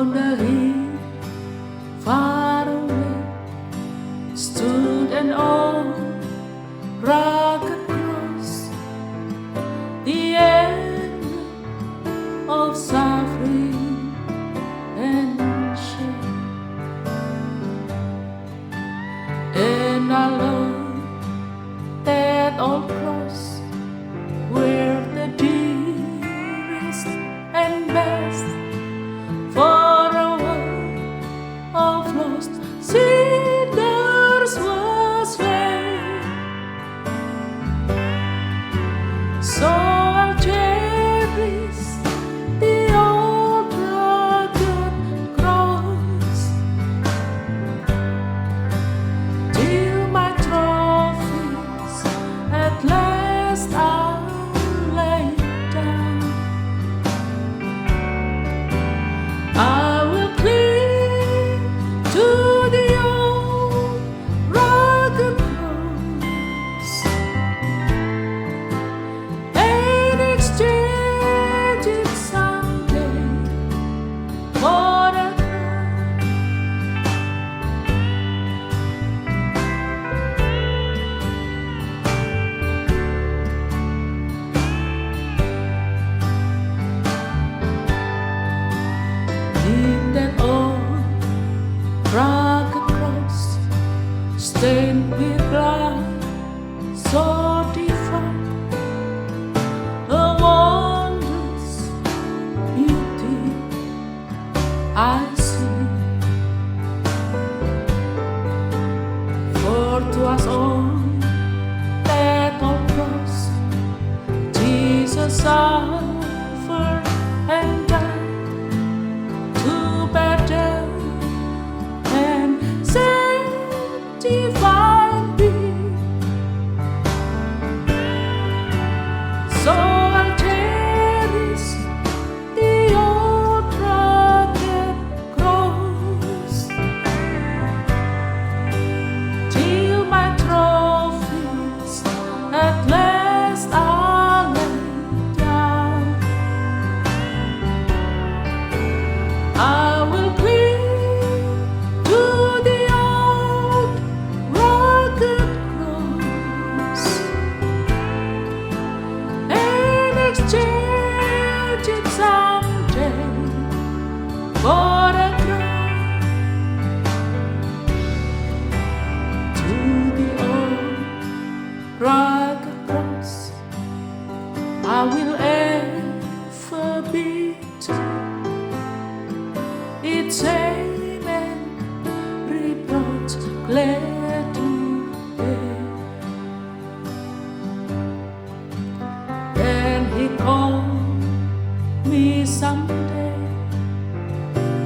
On the hill far away stood an old rugged cross, the end of suffering and shame. And I love that old cross, where the dearest and best for a world of lost sinners was slain. So I'll cherish the old rugged cross till my trophies at last are laid down. I will cling to the old rugged cross and exchange it someday for a crown. In that old rugged cross, stained with blood, so divine, a wondrous beauty I see. For to us all that old cross, Jesus suffered and died to bear death and sanctify me. So I'll cherish the old rugged cross till my trophies at last are laid down. I will cling to the old rugged cross and exchange it someday for a crown. To the old rugged cross I will ever be true. Its aim and reproach glad to bear. And he called me someday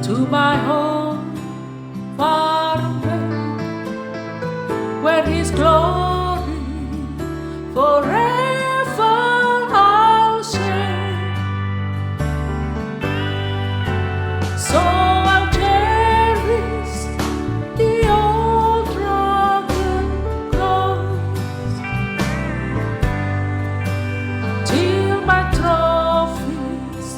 to my home far away, where his glory forever I'll share. So I'll cherish the old rugged cross till my trophies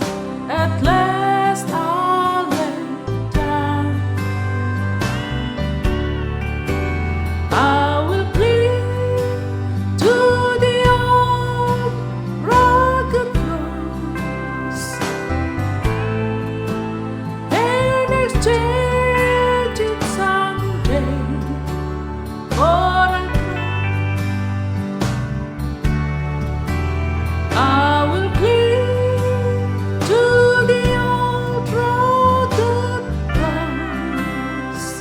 at last are laid down. I will cling to the old rugged cross and exchange it someday for a crown. I will cling to the old rugged cross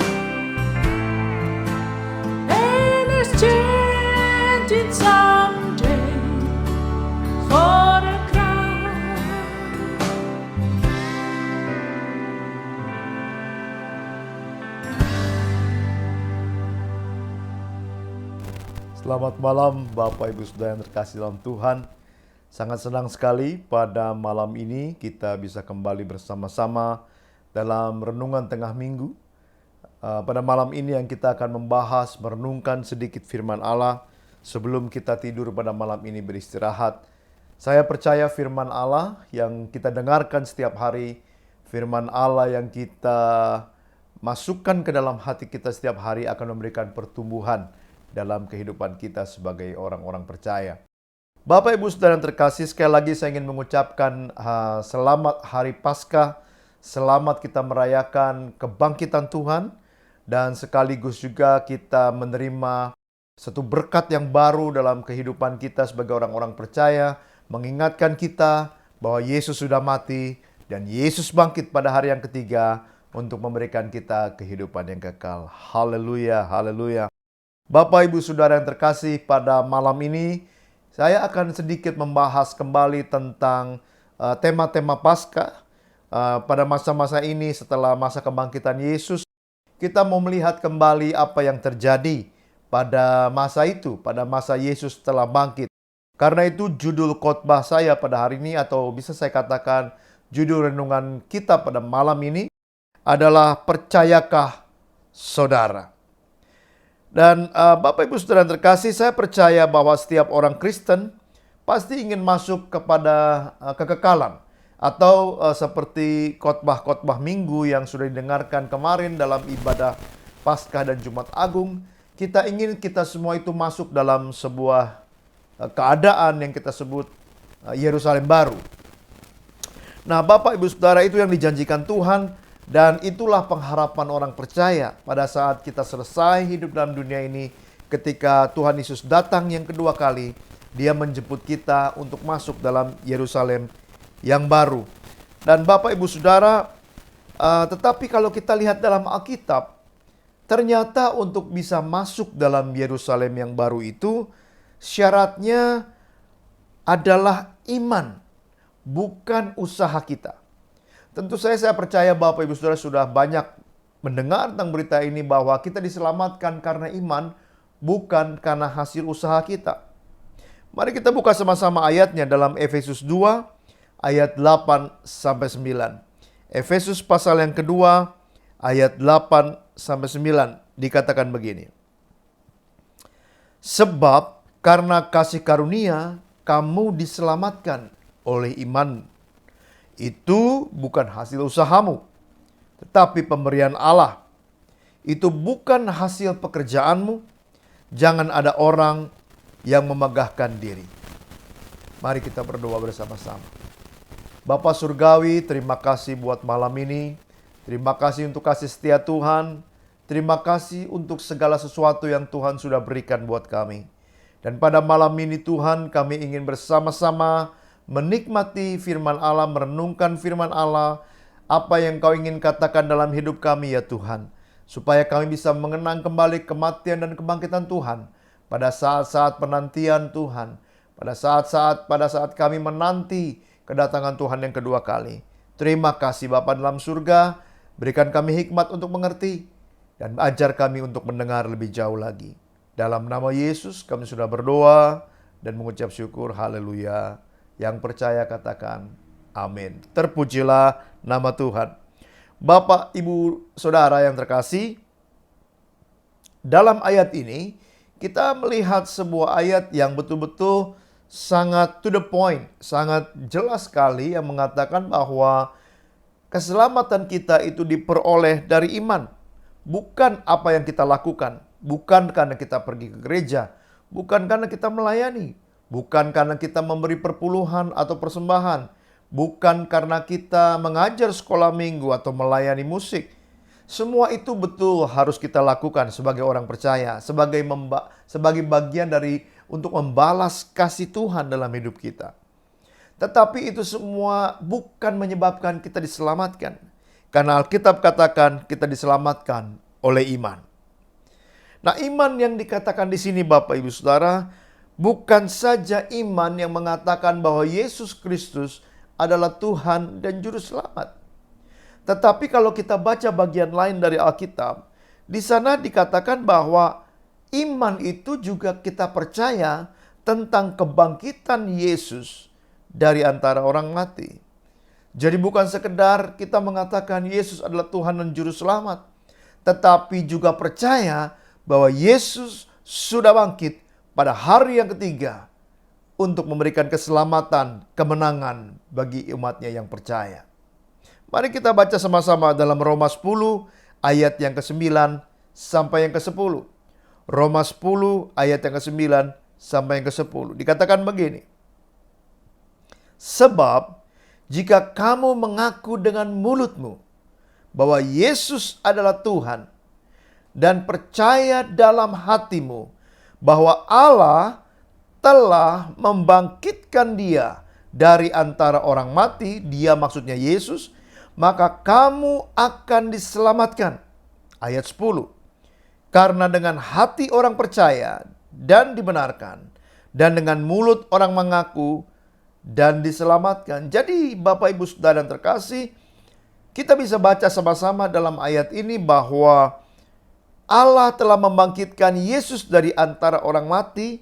and exchange it someday for a crown. Selamat malam Bapak Ibu Saudara yang terkasih dalam Tuhan. Sangat senang sekali pada malam ini kita bisa kembali bersama-sama dalam Renungan Tengah Minggu. Pada malam ini yang kita akan membahas, merenungkan sedikit firman Allah sebelum kita tidur pada malam ini beristirahat. Saya percaya firman Allah yang kita dengarkan setiap hari, firman Allah yang kita masukkan ke dalam hati kita setiap hari akan memberikan pertumbuhan dalam kehidupan kita sebagai orang-orang percaya. Bapak, Ibu, Saudara yang terkasih, sekali lagi saya ingin mengucapkan selamat Hari Paskah, selamat kita merayakan kebangkitan Tuhan, dan sekaligus juga kita menerima satu berkat yang baru dalam kehidupan kita sebagai orang-orang percaya, mengingatkan kita bahwa Yesus sudah mati dan Yesus bangkit pada hari yang ketiga untuk memberikan kita kehidupan yang kekal. Haleluya, haleluya. Bapak, Ibu, Saudara yang terkasih, pada malam ini saya akan sedikit membahas kembali tentang tema-tema Paskah. Pada masa-masa ini setelah masa kebangkitan Yesus, kita mau melihat kembali apa yang terjadi pada masa itu, pada masa Yesus telah bangkit. Karena itu judul khotbah saya pada hari ini, atau bisa saya katakan judul renungan kita pada malam ini adalah Percayakah Saudara? Dan Bapak, Ibu, Saudara yang terkasih, saya percaya bahwa setiap orang Kristen pasti ingin masuk kepada kekekalan. Atau seperti khotbah-khotbah minggu yang sudah didengarkan kemarin dalam ibadah Paskah dan Jumat Agung, kita ingin kita semua itu masuk dalam sebuah keadaan yang kita sebut Yerusalem baru. Nah, Bapak, Ibu, Saudara, itu yang dijanjikan Tuhan. Dan itulah pengharapan orang percaya pada saat kita selesai hidup dalam dunia ini. Ketika Tuhan Yesus datang yang kedua kali, Dia menjemput kita untuk masuk dalam Yerusalem yang baru. Dan Bapak, Ibu, Saudara, tetapi kalau kita lihat dalam Alkitab, ternyata untuk bisa masuk dalam Yerusalem yang baru itu, syaratnya adalah iman, bukan usaha kita. Tentu saya percaya Bapak, Ibu, Saudara sudah banyak mendengar tentang berita ini bahwa kita diselamatkan karena iman, bukan karena hasil usaha kita. Mari kita buka sama-sama ayatnya dalam Efesus 2 ayat 8-9. Efesus pasal yang kedua ayat 8-9 dikatakan begini. Sebab karena kasih karunia kamu diselamatkan oleh iman. Itu bukan hasil usahamu, tetapi pemberian Allah. Itu bukan hasil pekerjaanmu. Jangan ada orang yang memegahkan diri. Mari kita berdoa bersama-sama. Bapa Surgawi, terima kasih buat malam ini. Terima kasih untuk kasih setia Tuhan. Terima kasih untuk segala sesuatu yang Tuhan sudah berikan buat kami. Dan pada malam ini Tuhan, kami ingin bersama-sama menikmati firman Allah, merenungkan firman Allah, apa yang Kau ingin katakan dalam hidup kami ya Tuhan, supaya kami bisa mengenang kembali kematian dan kebangkitan Tuhan pada saat-saat penantian Tuhan, pada saat kami menanti kedatangan Tuhan yang kedua kali. Terima kasih Bapa dalam surga, berikan kami hikmat untuk mengerti dan ajar kami untuk mendengar lebih jauh lagi. Dalam nama Yesus kami sudah berdoa dan mengucap syukur. Haleluya. Yang percaya katakan amin. Terpujilah nama Tuhan. Bapak, Ibu, Saudara yang terkasih, dalam ayat ini kita melihat sebuah ayat yang betul-betul sangat to the point, sangat jelas sekali, yang mengatakan bahwa keselamatan kita itu diperoleh dari iman. Bukan apa yang kita lakukan, bukan karena kita pergi ke gereja, bukan karena kita melayani, bukan karena kita memberi perpuluhan atau persembahan, bukan karena kita mengajar sekolah minggu atau melayani musik. Semua itu betul harus kita lakukan sebagai orang percaya, sebagai bagian dari untuk membalas kasih Tuhan dalam hidup kita. Tetapi itu semua bukan menyebabkan kita diselamatkan. Karena Alkitab katakan kita diselamatkan oleh iman. Nah, iman yang dikatakan di sini Bapak, Ibu, Saudara, bukan saja iman yang mengatakan bahwa Yesus Kristus adalah Tuhan dan Juru Selamat. Tetapi kalau kita baca bagian lain dari Alkitab, di sana dikatakan bahwa iman itu juga kita percaya tentang kebangkitan Yesus dari antara orang mati. Jadi bukan sekedar kita mengatakan Yesus adalah Tuhan dan Juru Selamat, tetapi juga percaya bahwa Yesus sudah bangkit pada hari yang ketiga untuk memberikan keselamatan, kemenangan bagi umatnya yang percaya. Mari kita baca sama-sama dalam Roma 10 ayat yang ke-9 sampai yang ke-10. Roma 10 ayat yang ke-9 sampai yang ke-10. Dikatakan begini. Sebab jika kamu mengaku dengan mulutmu bahwa Yesus adalah Tuhan dan percaya dalam hatimu bahwa Allah telah membangkitkan dia dari antara orang mati, dia maksudnya Yesus, maka kamu akan diselamatkan. Ayat 10. Karena dengan hati orang percaya dan dibenarkan, dan dengan mulut orang mengaku dan diselamatkan. Jadi Bapak Ibu Saudara yang terkasih, kita bisa baca sama-sama dalam ayat ini bahwa Allah telah membangkitkan Yesus dari antara orang mati.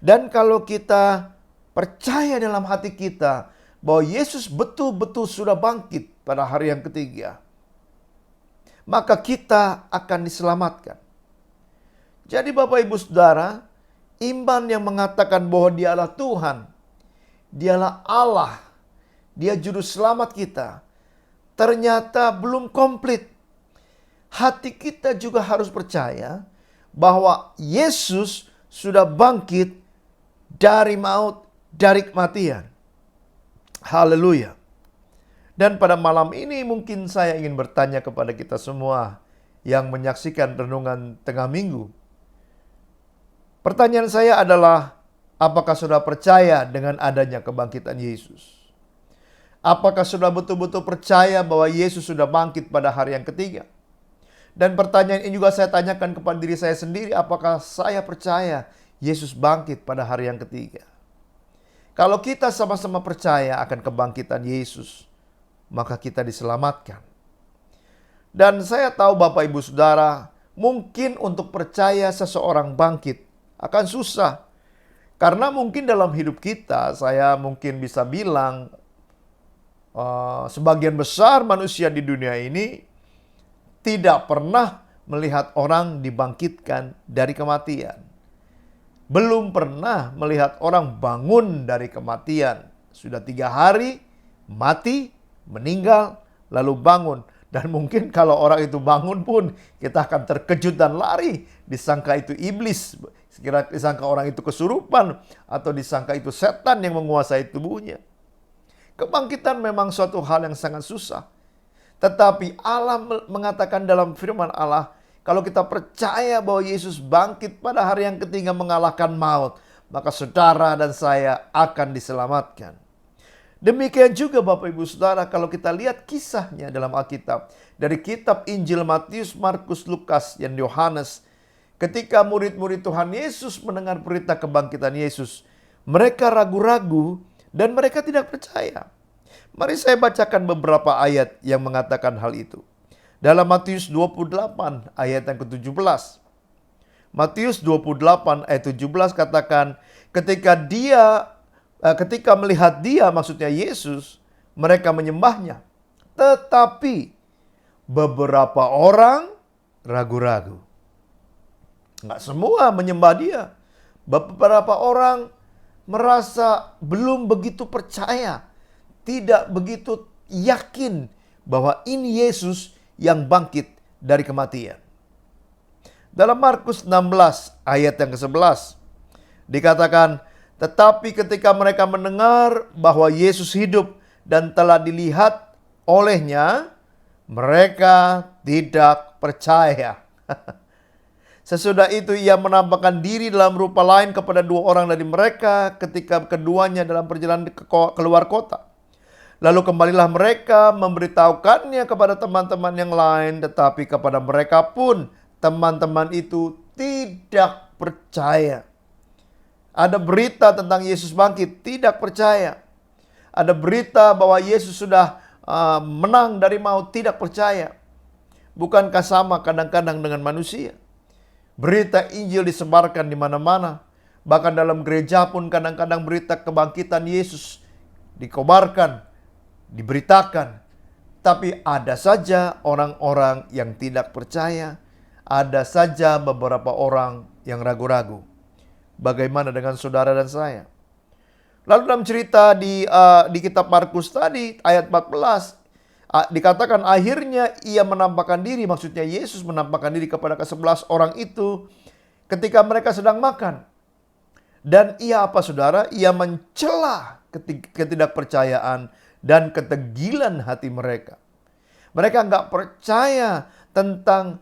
Dan kalau kita percaya dalam hati kita bahwa Yesus betul-betul sudah bangkit pada hari yang ketiga, maka kita akan diselamatkan. Jadi Bapak Ibu Saudara, iman yang mengatakan bahwa Dialah Tuhan, Dialah Allah, Dia juru selamat kita, ternyata belum komplit. Hati kita juga harus percaya bahwa Yesus sudah bangkit dari maut, dari kematian. Haleluya. Dan pada malam ini mungkin saya ingin bertanya kepada kita semua yang menyaksikan renungan tengah minggu. Pertanyaan saya adalah, apakah sudah percaya dengan adanya kebangkitan Yesus? Apakah sudah betul-betul percaya bahwa Yesus sudah bangkit pada hari yang ketiga? Dan pertanyaan ini juga saya tanyakan kepada diri saya sendiri, apakah saya percaya Yesus bangkit pada hari yang ketiga? Kalau kita sama-sama percaya akan kebangkitan Yesus, maka kita diselamatkan. Dan saya tahu Bapak Ibu Saudara, mungkin untuk percaya seseorang bangkit akan susah. Karena mungkin dalam hidup kita, saya mungkin bisa bilang, sebagian besar manusia di dunia ini tidak pernah melihat orang dibangkitkan dari kematian. Belum pernah melihat orang bangun dari kematian. Sudah 3 hari, mati, meninggal, lalu bangun. Dan mungkin kalau orang itu bangun pun, kita akan terkejut dan lari. Disangka itu iblis, disangka orang itu kesurupan, atau disangka itu setan yang menguasai tubuhnya. Kebangkitan memang suatu hal yang sangat susah. Tetapi Allah mengatakan dalam firman Allah, kalau kita percaya bahwa Yesus bangkit pada hari yang ketiga mengalahkan maut, maka saudara dan saya akan diselamatkan. Demikian juga Bapak Ibu Saudara, kalau kita lihat kisahnya dalam Alkitab, dari kitab Injil Matius, Markus, Lukas, dan Yohanes, ketika murid-murid Tuhan Yesus mendengar berita kebangkitan Yesus, mereka ragu-ragu dan mereka tidak percaya. Mari saya bacakan beberapa ayat yang mengatakan hal itu. Dalam Matius 28 ayat yang ke-17. Matius 28 ayat 17 katakan, ketika melihat dia, maksudnya Yesus, mereka menyembahnya. Tetapi beberapa orang ragu-ragu. Nggak semua menyembah dia. Beberapa orang merasa belum begitu percaya, tidak begitu yakin bahwa ini Yesus yang bangkit dari kematian. Dalam Markus 16 ayat yang ke-11 dikatakan, tetapi ketika mereka mendengar bahwa Yesus hidup dan telah dilihat olehnya, mereka tidak percaya. Sesudah itu ia menampakkan diri dalam rupa lain kepada 2 orang dari mereka ketika keduanya dalam perjalanan keluar kota. Lalu kembalilah mereka memberitahukannya kepada teman-teman yang lain, tetapi kepada mereka pun teman-teman itu tidak percaya. Ada berita tentang Yesus bangkit, tidak percaya. Ada berita bahwa Yesus sudah menang dari maut, tidak percaya. Bukankah sama kadang-kadang dengan manusia? Berita Injil disebarkan di mana-mana. Bahkan dalam gereja pun kadang-kadang berita kebangkitan Yesus dikobarkan, diberitakan. Tapi ada saja orang-orang yang tidak percaya. Ada saja beberapa orang yang ragu-ragu. Bagaimana dengan saudara dan saya? Lalu dalam cerita di kitab Markus tadi, ayat 14, Dikatakan akhirnya ia menampakkan diri, maksudnya Yesus menampakkan diri kepada ke-11 orang itu ketika mereka sedang makan. Dan ia apa saudara? Ia mencela ketidakpercayaan dan ketegilan hati mereka. Mereka nggak percaya tentang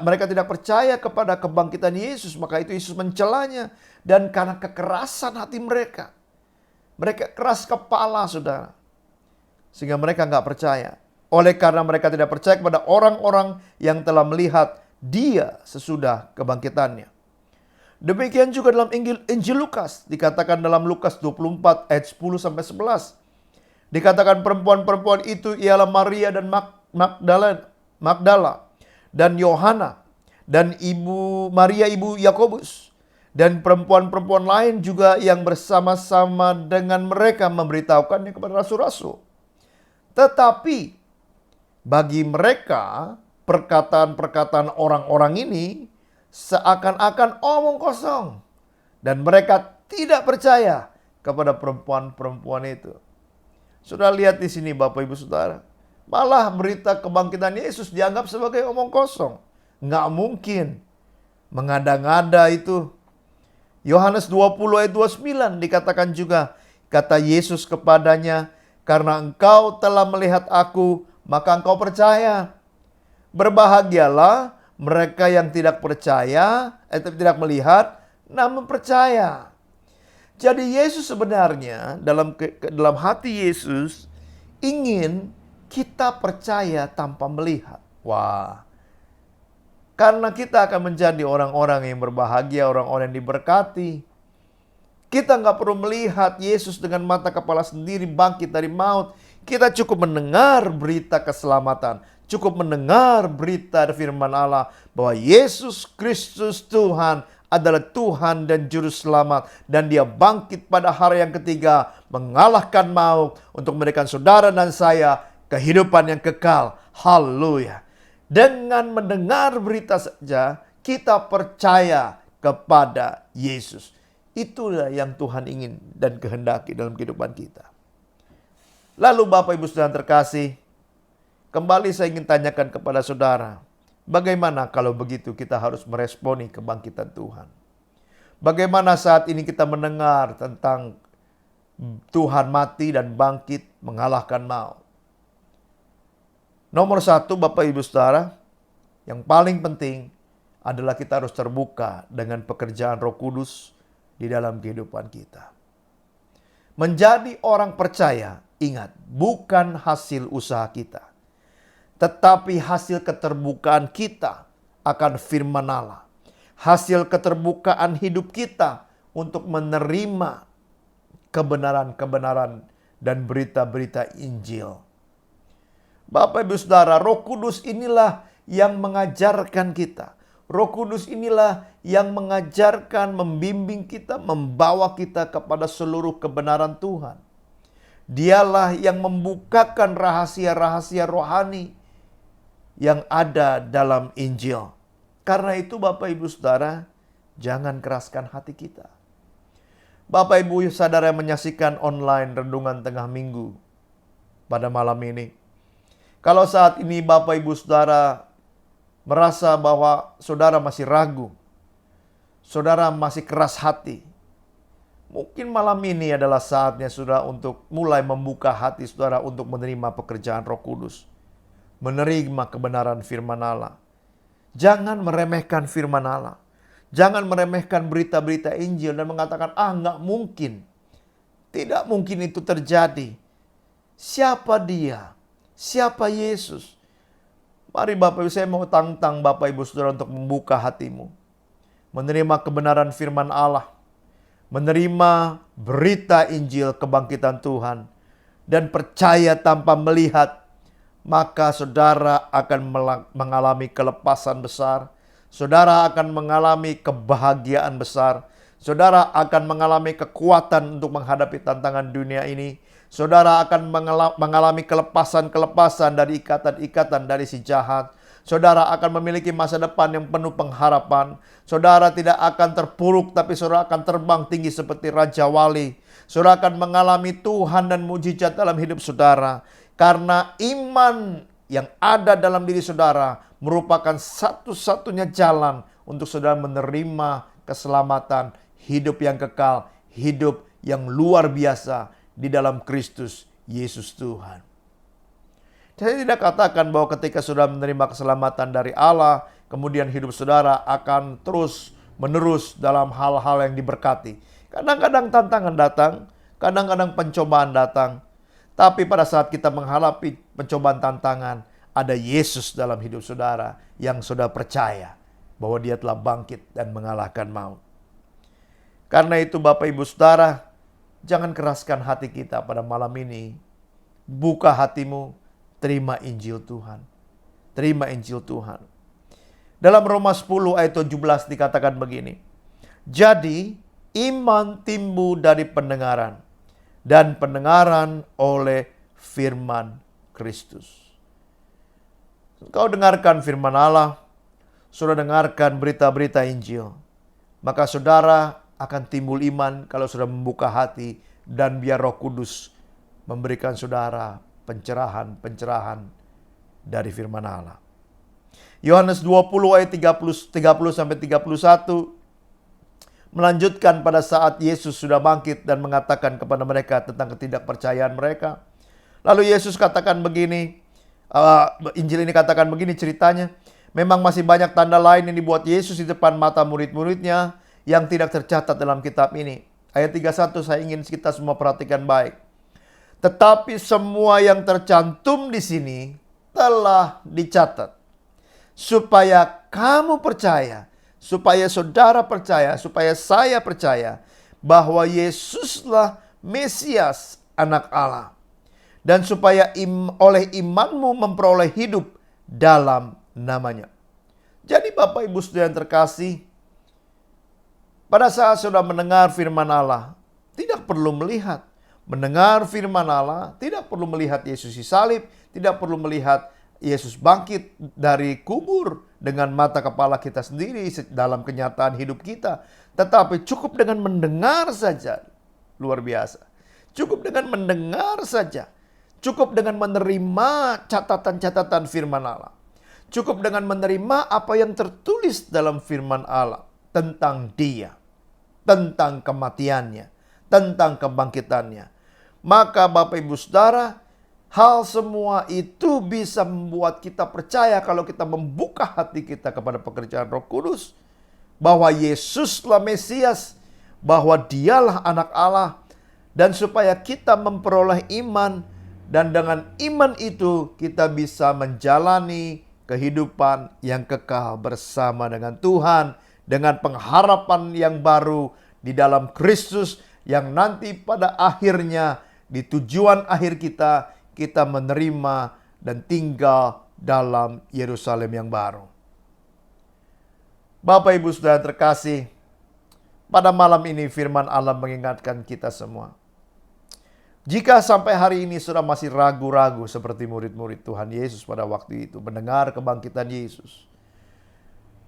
mereka tidak percaya kepada kebangkitan Yesus, maka itu Yesus mencelanya. Dan karena kekerasan hati mereka, mereka keras kepala saudara, sehingga mereka nggak percaya. Oleh karena mereka tidak percaya kepada orang-orang yang telah melihat dia sesudah kebangkitannya. Demikian juga dalam Injil Lukas, dikatakan dalam Lukas 24 ayat 10-11. Dikatakan perempuan-perempuan itu ialah Maria dan Magdala dan Yohana dan Maria ibu Yakobus dan perempuan-perempuan lain juga yang bersama-sama dengan mereka memberitahukannya kepada rasul-rasul. Tetapi bagi mereka perkataan-perkataan orang-orang ini seakan-akan omong kosong dan mereka tidak percaya kepada perempuan-perempuan itu. Sudah lihat di sini Bapak Ibu Saudara, malah berita kebangkitan Yesus dianggap sebagai omong kosong. Nggak mungkin, mengada-ngada itu. Yohanes 20 ayat 29 dikatakan juga, kata Yesus kepadanya, karena engkau telah melihat aku, maka engkau percaya. Berbahagialah mereka yang tidak percaya, tidak melihat, namun percaya. Jadi Yesus sebenarnya dalam hati Yesus ingin kita percaya tanpa melihat. Wah, karena kita akan menjadi orang-orang yang berbahagia, orang-orang yang diberkati. Kita nggak perlu melihat Yesus dengan mata kepala sendiri bangkit dari maut. Kita cukup mendengar berita keselamatan. Cukup mendengar berita firman Allah bahwa Yesus Kristus Tuhan adalah Tuhan dan Juru Selamat. Dan dia bangkit pada hari yang ketiga, mengalahkan maut untuk memberikan saudara dan saya kehidupan yang kekal. Haleluya. Dengan mendengar berita saja, kita percaya kepada Yesus. Itulah yang Tuhan ingin dan kehendaki dalam kehidupan kita. Lalu Bapak Ibu Saudara terkasih, kembali saya ingin tanyakan kepada saudara, bagaimana kalau begitu kita harus meresponi kebangkitan Tuhan? Bagaimana saat ini kita mendengar tentang Tuhan mati dan bangkit mengalahkan maut? Nomor satu Bapak Ibu Saudara, yang paling penting adalah kita harus terbuka dengan pekerjaan Roh Kudus di dalam kehidupan kita. Menjadi orang percaya, ingat, bukan hasil usaha kita, tetapi hasil keterbukaan kita akan firman Allah. Hasil keterbukaan hidup kita untuk menerima kebenaran-kebenaran dan berita-berita Injil. Bapak Ibu Saudara, Roh Kudus inilah yang mengajarkan kita. Roh Kudus inilah yang mengajarkan, membimbing kita, membawa kita kepada seluruh kebenaran Tuhan. Dialah yang membukakan rahasia-rahasia rohani yang ada dalam Injil. Karena itu Bapak Ibu Saudara, jangan keraskan hati kita. Bapak Ibu Saudara yang menyaksikan online Renungan Tengah Minggu pada malam ini. Kalau saat ini Bapak Ibu Saudara merasa bahwa saudara masih ragu, saudara masih keras hati, mungkin malam ini adalah saatnya saudara untuk mulai membuka hati saudara untuk menerima pekerjaan Roh Kudus, menerima kebenaran firman Allah. Jangan meremehkan firman Allah. Jangan meremehkan berita-berita Injil dan mengatakan, nggak mungkin. Tidak mungkin itu terjadi. Siapa dia? Siapa Yesus? Mari Bapak Ibu, saya mau tantang Bapak Ibu Saudara untuk membuka hatimu. Menerima kebenaran firman Allah. Menerima berita Injil kebangkitan Tuhan. Dan percaya tanpa melihat. Maka saudara akan mengalami kelepasan besar. Saudara akan mengalami kebahagiaan besar. Saudara akan mengalami kekuatan untuk menghadapi tantangan dunia ini. Saudara akan mengalami kelepasan-kelepasan dari ikatan-ikatan dari si jahat. Saudara akan memiliki masa depan yang penuh pengharapan. Saudara tidak akan terpuruk, tapi saudara akan terbang tinggi seperti Raja Wali. Saudara akan mengalami Tuhan dan mujizat dalam hidup saudara. Karena iman yang ada dalam diri saudara merupakan satu-satunya jalan untuk saudara menerima keselamatan, hidup yang kekal, hidup yang luar biasa di dalam Kristus Yesus Tuhan. Saya tidak katakan bahwa ketika saudara menerima keselamatan dari Allah, kemudian hidup saudara akan terus menerus dalam hal-hal yang diberkati. Kadang-kadang tantangan datang, kadang-kadang pencobaan datang. Tapi pada saat kita menghadapi pencobaan tantangan, ada Yesus dalam hidup saudara yang saudara percaya bahwa dia telah bangkit dan mengalahkan maut. Karena itu Bapak Ibu Saudara, jangan keraskan hati kita pada malam ini. Buka hatimu, terima Injil Tuhan. Terima Injil Tuhan. Dalam Roma 10 ayat 17 dikatakan begini. Jadi iman timbul dari pendengaran, dan pendengaran oleh firman Kristus. Kau dengarkan firman Allah, saudara dengarkan berita-berita Injil, maka saudara akan timbul iman kalau saudara membuka hati, dan biar Roh Kudus memberikan saudara pencerahan-pencerahan dari firman Allah. Yohanes 20 ayat 30 sampai 31 melanjutkan pada saat Yesus sudah bangkit dan mengatakan kepada mereka tentang ketidakpercayaan mereka. Lalu Yesus katakan begini, Injil ini katakan begini ceritanya. Memang masih banyak tanda lain yang dibuat Yesus di depan mata murid-muridnya yang tidak tercatat dalam kitab ini. Ayat 31 saya ingin kita semua perhatikan baik. Tetapi semua yang tercantum di sini telah dicatat, supaya kamu percaya, supaya saudara percaya, supaya saya percaya bahwa Yesuslah Mesias, Anak Allah. Dan supaya oleh imanmu memperoleh hidup dalam namanya. Jadi Bapak Ibu Saudara yang terkasih, pada saat saudara mendengar firman Allah, tidak perlu melihat. Mendengar firman Allah, tidak perlu melihat Yesus disalib, tidak perlu melihat Yesus bangkit dari kubur dengan mata kepala kita sendiri dalam kenyataan hidup kita. Tetapi cukup dengan mendengar saja. Luar biasa. Cukup dengan mendengar saja. Cukup dengan menerima catatan-catatan firman Allah. Cukup dengan menerima apa yang tertulis dalam firman Allah tentang Dia, tentang kematiannya, tentang kebangkitannya. Maka Bapak Ibu Saudara, hal semua itu bisa membuat kita percaya kalau kita membuka hati kita kepada pekerjaan Roh Kudus, bahwa Yesuslah Mesias, bahwa Dialah Anak Allah, dan supaya kita memperoleh iman, dan dengan iman itu kita bisa menjalani kehidupan yang kekal bersama dengan Tuhan, dengan pengharapan yang baru di dalam Kristus, yang nanti pada akhirnya di tujuan akhir kita menerima dan tinggal dalam Yerusalem yang baru. Bapak Ibu Saudara terkasih, pada malam ini firman Allah mengingatkan kita semua. Jika sampai hari ini saudara masih ragu-ragu seperti murid-murid Tuhan Yesus pada waktu itu mendengar kebangkitan Yesus.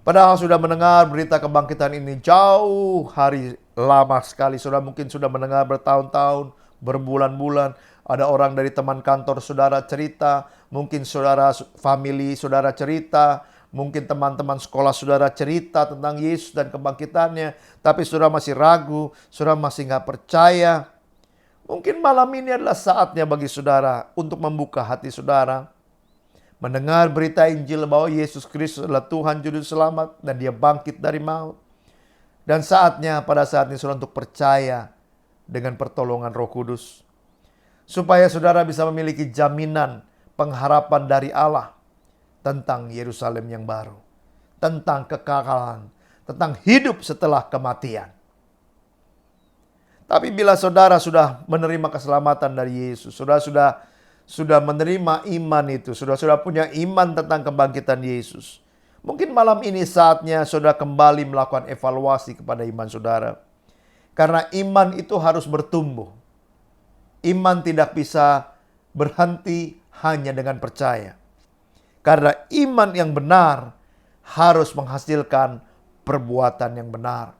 Padahal sudah mendengar berita kebangkitan ini jauh hari lama sekali. Saudara mungkin sudah mendengar bertahun-tahun, berbulan-bulan. Ada orang dari teman kantor saudara cerita, mungkin saudara family saudara cerita, mungkin teman-teman sekolah saudara cerita tentang Yesus dan kebangkitannya. Tapi saudara masih ragu, saudara masih nggak percaya. Mungkin malam ini adalah saatnya bagi saudara untuk membuka hati saudara, mendengar berita Injil bahwa Yesus Kristus adalah Tuhan Juru Selamat dan Dia bangkit dari maut. Dan saatnya pada saat ini saudara untuk percaya dengan pertolongan Roh Kudus, supaya saudara bisa memiliki jaminan pengharapan dari Allah tentang Yerusalem yang baru, tentang kekekalan, tentang hidup setelah kematian. Tapi bila saudara sudah menerima keselamatan dari Yesus, saudara sudah menerima iman itu, sudah punya iman tentang kebangkitan Yesus, mungkin malam ini saatnya saudara kembali melakukan evaluasi kepada iman saudara. Karena iman itu harus bertumbuh. Iman tidak bisa berhenti hanya dengan percaya. Karena iman yang benar harus menghasilkan perbuatan yang benar.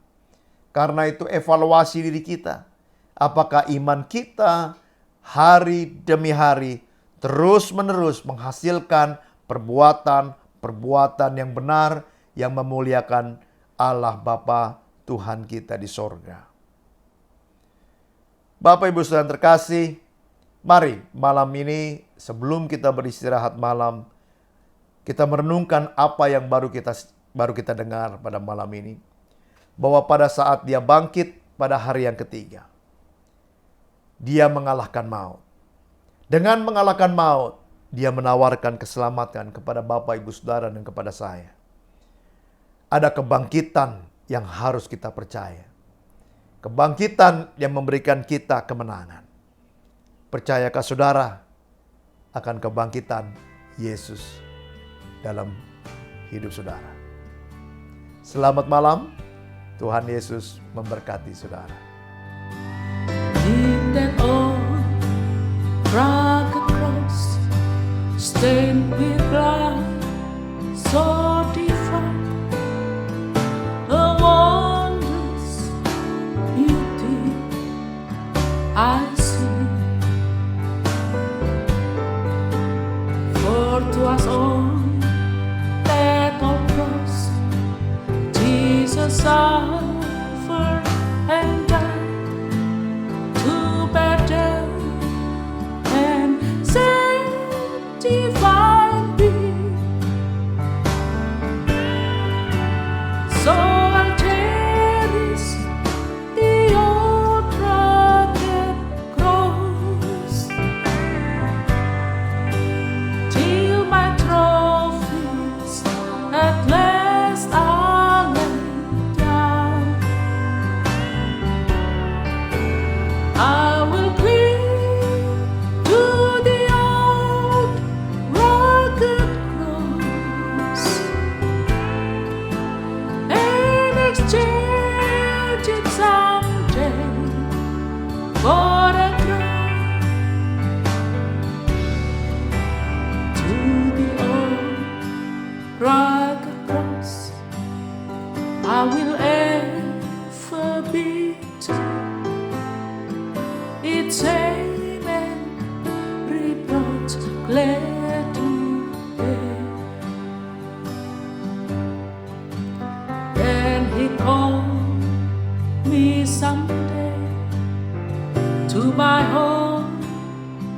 Karena itu evaluasi diri kita. Apakah iman kita hari demi hari terus-menerus menghasilkan perbuatan yang benar yang memuliakan Allah Bapa Tuhan kita di sorga. Bapak Ibu Saudara terkasih, mari malam ini sebelum kita beristirahat malam, kita merenungkan apa yang baru kita dengar pada malam ini. Bahwa pada saat dia bangkit pada hari yang ketiga, dia mengalahkan maut. Dengan mengalahkan maut, dia menawarkan keselamatan kepada Bapak, Ibu, Saudara, dan kepada saya. Ada kebangkitan yang harus kita percaya. Kebangkitan yang memberikan kita kemenangan. Percayakah saudara akan kebangkitan Yesus dalam hidup saudara? Selamat malam, Tuhan Yesus memberkati saudara. In that old rugged cross, stained with blood, so divine, a wondrous beauty I see. For to us all that old cross, Jesus suffered and died to bear death and sanctify me. So I'll cherish the old rugged cross till my trophies at last are laid down. I will cling to the old rugged cross and exchange it someday for a crown. To the old rugged cross I will ever be true. Its aim and reproach glad to bear. Then he called me someday to my home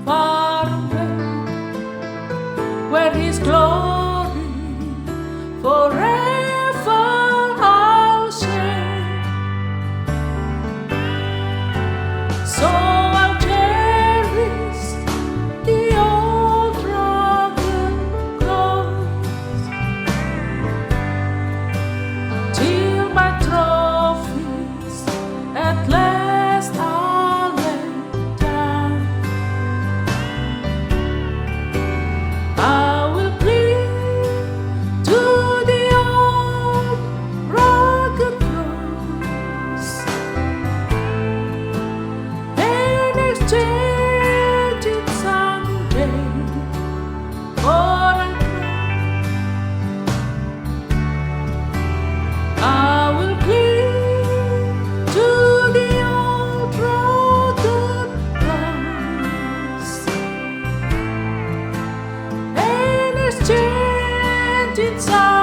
far away, where his glory forever I'll share. So I'll cherish the old rugged cross till my trophies at last are laid down. I will cling to the old rugged cross and exchange it someday for a crown. I will cling to the old rugged cross and exchange it someday